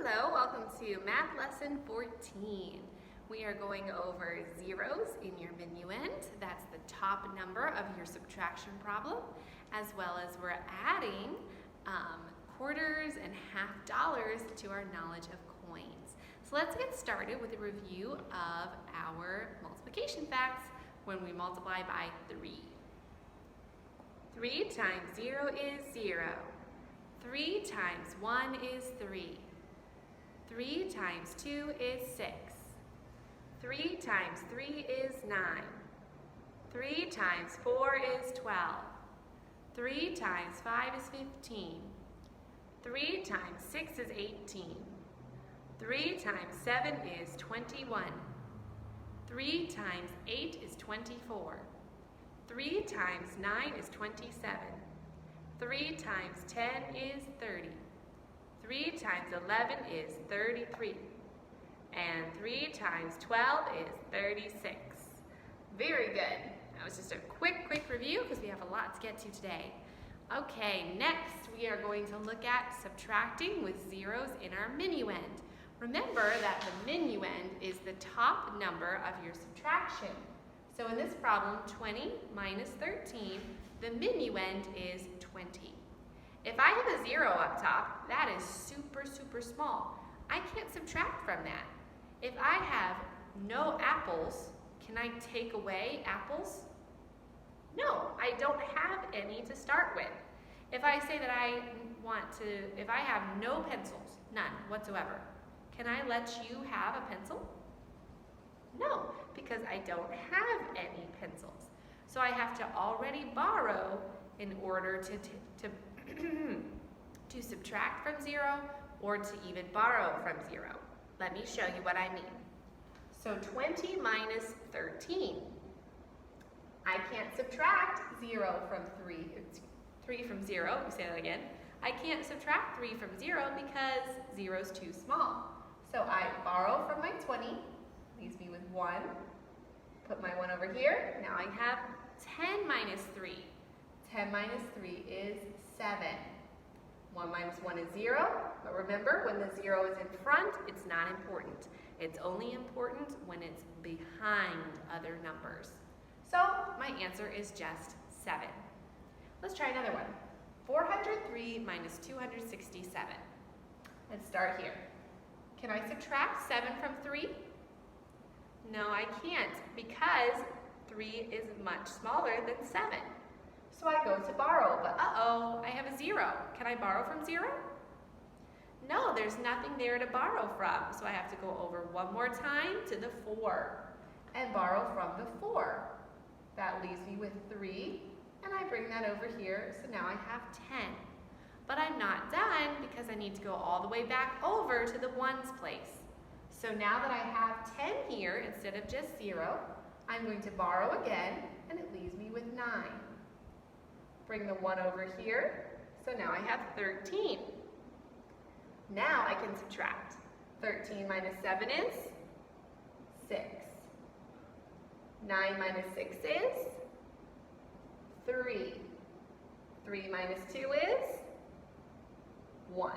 Hello, welcome to Math Lesson 14. We are going over zeros in your minuend. That's the top number of your subtraction problem, as well as we're adding quarters and half dollars to our knowledge of coins. So let's get started with a review of our multiplication facts when we multiply by 3. 3 times 0 is 0. 3 times 1 is 3. 3 times 2 is 6. 3 times 3 is 9. 3 times 4 is 12. 3 times 5 is 15. 3 times 6 is 18. 3 times 7 is 21. 3 times 8 is 24. 3 times 9 is 27. 3 times 10 is 30. 3 times 11 is 33. And 3 times 12 is 36. Very good. That was just a quick review because we have a lot to get to today. Okay, next we are going to look at subtracting with zeros in our minuend. Remember that the minuend is the top number of your subtraction. So in this problem, 20 minus 13, the minuend is 20. If I have a 0 up top, that is super small. I can't subtract from that. If I have no apples, can I take away apples? No, I don't have any to start with. If I say that if I have no pencils, none whatsoever, can I let you have a pencil? No, because I don't have any pencils. So I have to already borrow in order to subtract from 0 or to even borrow from 0. Let me show you what I mean. So 20 minus 13. I can't subtract 0 from 3 from 0. Let me say that again. I can't subtract 3 from 0 because 0 is too small. So I borrow from my 20, leaves me with 1. Put my 1 over here. Now I have 10 minus 3. 10 minus 3 is 7. 1 minus 1 is 0, but remember, when the 0 is in front, it's not important. It's only important when it's behind other numbers. So my answer is just 7. Let's try another one. 403 minus 267. Let's start here. Can I subtract 7 from 3? No, I can't, because 3 is much smaller than 7. So I go to borrow, but uh-oh, I have a 0. Can I borrow from 0? No, there's nothing there to borrow from. So I have to go over one more time to the 4 and borrow from the 4. That leaves me with 3, and I bring that over here, so now I have 10. But I'm not done because I need to go all the way back over to the 1's place. So now that I have 10 here instead of just 0, I'm going to borrow again, and it leaves me with 9. Bring the 1 over here, so now I have 13. Now I can subtract. 13 minus 7 is 6. 9 minus 6 is 3. 3 minus 2 is 1.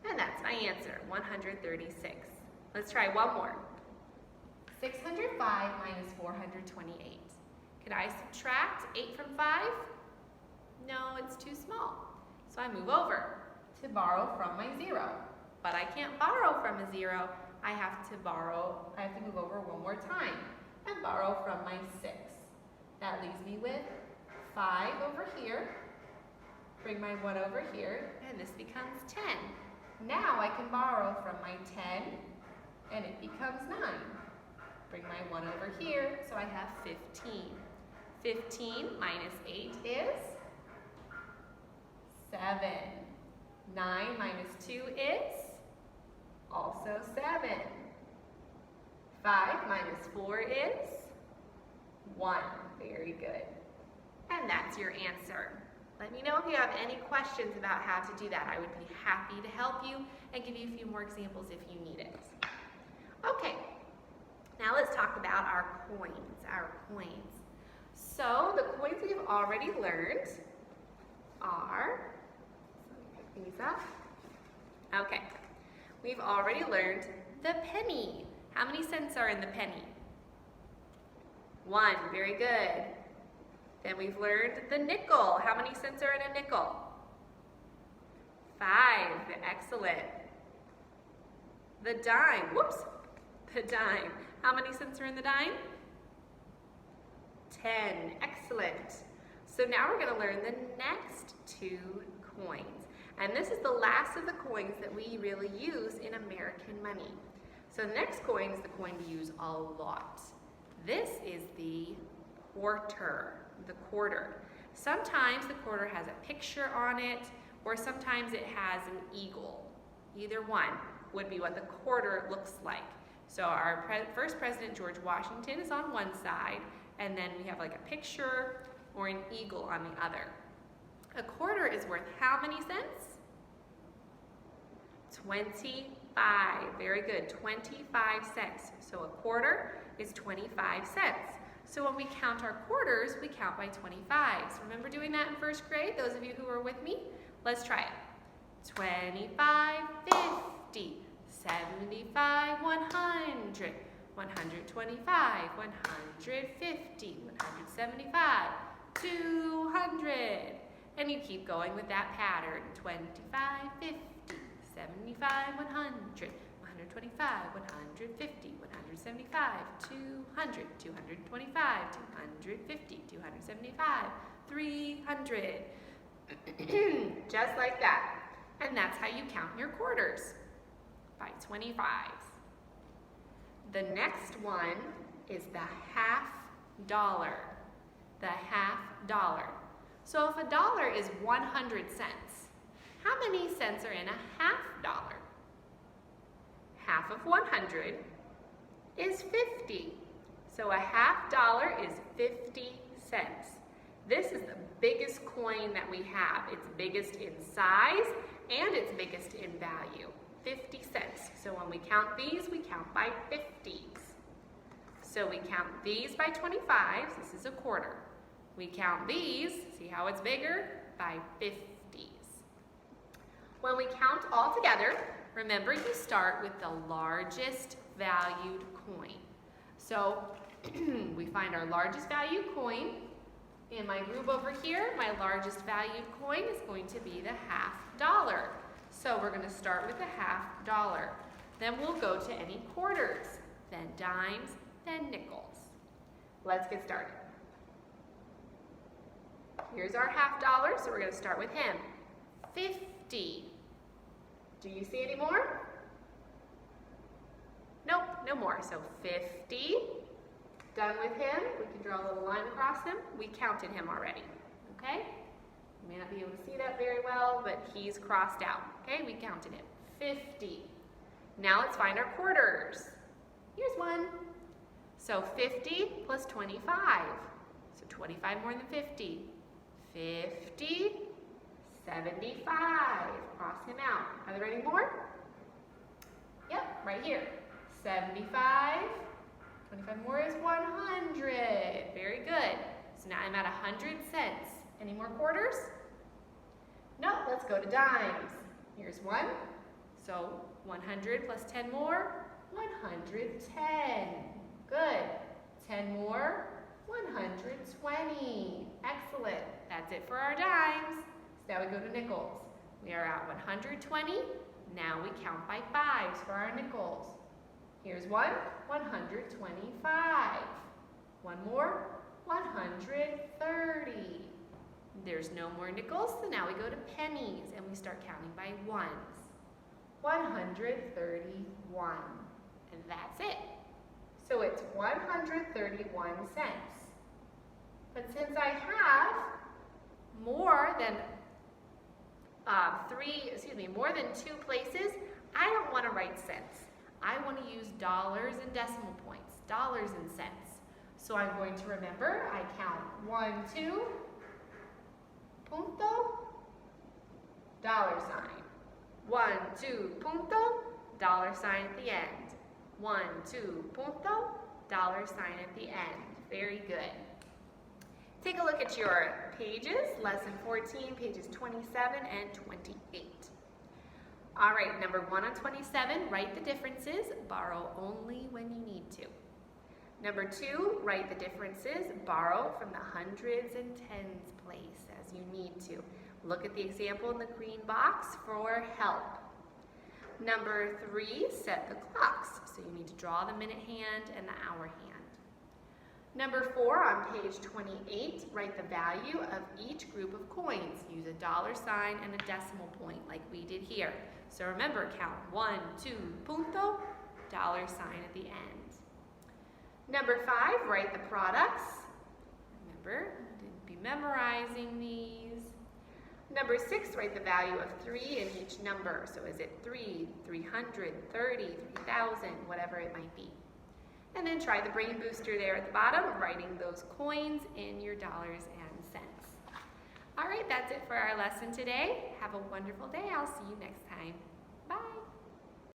And that's my answer, 136. Let's try one more. 605 minus 428. Could I subtract 8 from 5? No, it's too small. So I move over to borrow from my 0. But I can't borrow from a 0. I have to move over one more time and borrow from my 6. That leaves me with 5 over here. Bring my 1 over here, and this becomes 10. Now I can borrow from my 10, and it becomes 9. Bring my 1 over here, so I have 15. 15 minus 8 is 7. 9 minus 2 is also 7. 5 minus 4 is 1. Very good. And that's your answer. Let me know if you have any questions about how to do that. I would be happy to help you and give you a few more examples if you need it. Okay, now let's talk about our coins. So the coins we've already learned are, so let me pick these up. Okay, We've already learned the penny. How many cents are in the penny? 1, very good. Then we've learned the nickel. How many cents are in a nickel? 5, excellent. The dime, whoops, the dime. How many cents are in the dime? 10, excellent. So now we're gonna learn the next 2 coins. And this is the last of the coins that we really use in American money. So the next coin is the coin we use a lot. This is the quarter, the quarter. Sometimes the quarter has a picture on it, or sometimes it has an eagle. Either one would be what the quarter looks like. So our first president, George Washington, is on one side, and then we have like a picture or an eagle on the other. A quarter is worth how many cents? 25, very good, 25 cents. So a quarter is 25 cents. So when we count our quarters, we count by 25s. Remember doing that in first grade, those of you who were with me? Let's try it. 25, 50, 75, 100, 125, 150, 175, 200. And you keep going with that pattern. 25, 50, 75, 100, 125, 150, 175, 200, 225, 250, 275, 300. Just like that. And that's how you count your quarters, by 25s. The next one is the half dollar. The half dollar. So if a dollar is 100 cents, how many cents are in a half dollar? Half of 100 is 50. So a half dollar is 50 cents. This is the biggest coin that we have. It's biggest in size and it's biggest in value. 50 cents. So when we count these, we count by 50s. So we count these by 25s. This is a quarter. We count these, see how it's bigger, by 50s. When we count all together, remember you start with the largest valued coin. So we find our largest valued coin. In my group over here, my largest valued coin is going to be the half dollar. So we're going to start with the half dollar. Then we'll go to any quarters, then dimes, then nickels. Let's get started. Here's our half dollar, so we're going to start with him. 50. Do you see any more? Nope, no more. So 50. Done with him. We can draw a little line across him. We counted him already, okay? You may not be able to see that very well, but he's crossed out, okay? We counted him. 50. Now let's find our quarters. Here's one. So 50 plus 25. So 25 more than 50. 50, 75. Cross him out. Are there any more? Yep, right here. 75. 25 more is 100. Very good. So now I'm at 100 cents. Any more quarters? No, let's go to dimes. Here's one. So 100 plus 10 more, 110. Good. 10 more, 120. Excellent. That's it for our dimes. So now we go to nickels. We are at 120. Now we count by 5s for our nickels. Here's one, 125. One more, 130. There's no more nickels, so now we go to pennies and we start counting by 1s. 131. And that's it. So it's 131 cents. But since I have more than more than 2 places, I don't want to write cents. I want to use dollars and decimal points, dollars and cents. So I'm going to remember, I count 1, 2, punto, dollar sign. 1, 2, punto, dollar sign at the end. 1, 2, punto, dollar sign at the end. Very good. Take a look at your pages, lesson 14, pages 27 and 28. All right, number 1 on 27, write the differences, borrow only when you need to. Number 2, write the differences, borrow from the hundreds and tens place as you need to. Look at the example in the green box for help. Number 3, set the clocks. So you need to draw the minute hand and the hour hand. Number 4, on page 28, write the value of each group of coins. Use a dollar sign and a decimal point like we did here. So remember, count 1, 2, punto, dollar sign at the end. Number 5, write the products. Remember, be memorizing these. Number 6, write the value of 3 in each number. So is it 3, 300, 30, 3,000, whatever it might be. And then try the brain booster there at the bottom, writing those coins in your dollars and cents. All right, that's it for our lesson today. Have a wonderful day. I'll see you next time.